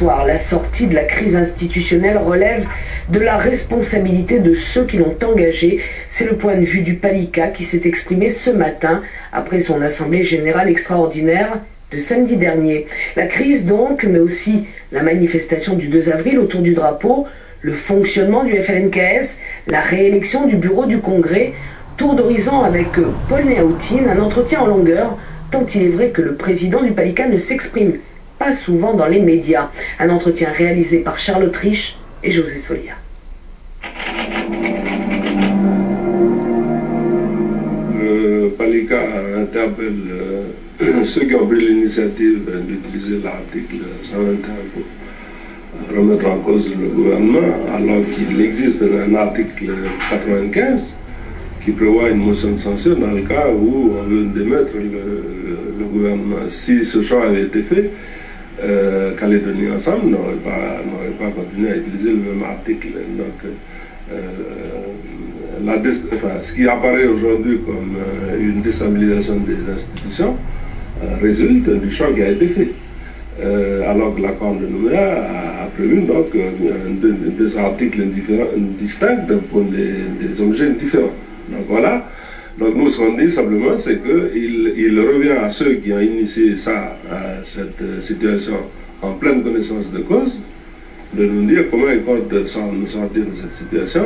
soir. La sortie de la crise institutionnelle relève de la responsabilité de ceux qui l'ont engagée. C'est le point de vue du Palika qui s'est exprimé ce matin après son assemblée générale extraordinaire de samedi dernier. La crise donc, mais aussi la manifestation du 2 avril autour du drapeau, le fonctionnement du FLNKS, la réélection du bureau du Congrès. Tour d'horizon avec Paul Néaoutine, un entretien en longueur, tant il est vrai que le président du Palika ne s'exprime pas souvent dans les médias. Un entretien réalisé par Charlotte Rich et José Solia. Le Palika interpelle ceux qui ont pris l'initiative d'utiliser l'article 121 pour remettre en cause le gouvernement, alors qu'il existe un article 95 qui prévoit une motion de censure dans le cas où on veut démettre le gouvernement. Si ce choix avait été fait, Calédonie Ensemble n'aurait pas continué à utiliser le même article. Donc, ce qui apparaît aujourd'hui comme une déstabilisation des institutions résulte du choix qui a été fait. Alors que l'accord de Nouméa a prévu donc deux articles distincts pour des objets différents. Donc voilà, donc nous ce qu'on dit simplement c'est qu'il revient à ceux qui ont initié cette situation en pleine connaissance de cause, de nous dire comment ils comptent nous sortir de cette situation.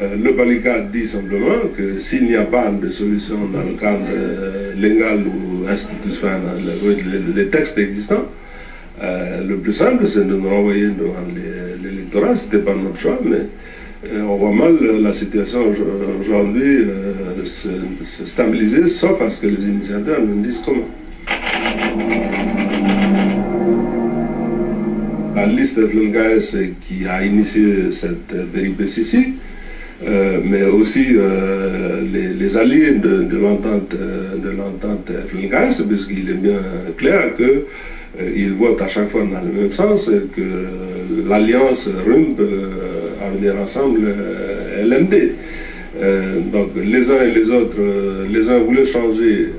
Le Palika dit simplement que s'il n'y a pas de solution dans le cadre légal ou institutionnel, les textes existants, le plus simple c'est de nous renvoyer devant l'électorat. Ce n'était pas notre choix, mais on voit mal la situation aujourd'hui se stabiliser, sauf à ce que les initiateurs nous disent comment. La liste FLNKS qui a initié cette péripétie, mais aussi les alliés de l'entente FLNKS, puisqu'il est bien clair qu'ils votent à chaque fois dans le même sens, que l'alliance RUMP Avenir Ensemble LMD. Donc les uns et les autres, les uns voulaient changer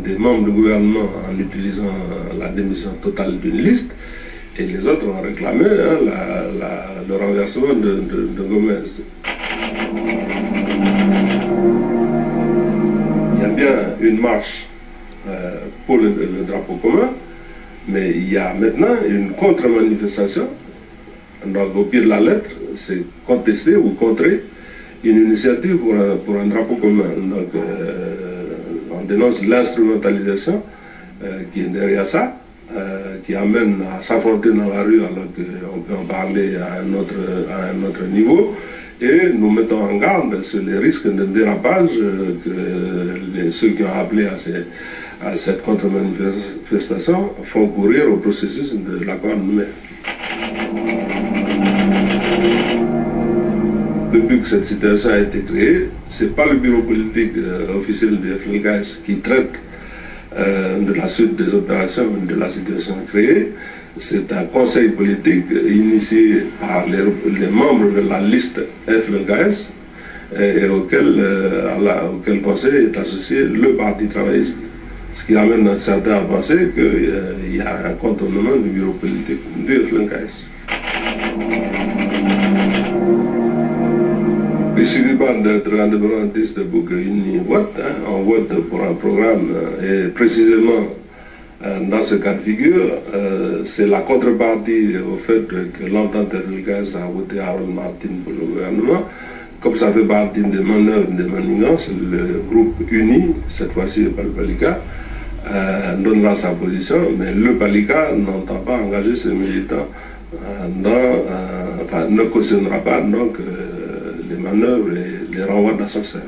des membres du gouvernement en utilisant la démission totale d'une liste, et les autres ont réclamé le renversement de Gomez. Il y a bien une marche pour le drapeau commun, mais il y a maintenant une contre-manifestation. Donc au pied de la lettre, c'est contester ou contrer une initiative pour un drapeau commun. Donc on dénonce l'instrumentalisation qui est derrière ça, qui amène à s'affronter dans la rue alors qu'on peut en parler à un autre niveau. Et nous mettons en garde sur les risques de dérapage que ceux qui ont appelé à cette contre-manifestation font courir au processus de l'accord de Nouméa. Depuis que cette situation a été créée, ce n'est pas le bureau politique officiel de FLNKS qui traite de la suite des opérations, de la situation créée. C'est un conseil politique initié par les membres de la liste FLNKS et auquel conseil est associé le Parti travailliste. Ce qui amène certains à penser qu'il y a un contournement du bureau politique du FLNKS. Il ne suffit pas d'être indépendantiste pour qu'une vote. On vote pour un programme et précisément dans ce cas de figure, c'est la contrepartie au fait que l'entente FLNKS a voté Harold Martin pour le gouvernement. Comme ça fait partie des manœuvres de manigance, le groupe uni, cette fois-ci pas le Palika, donnera sa position, mais le Palika n'entend pas engager ses militants ne cautionnera pas donc les manœuvres et les renvois d'ascenseurs.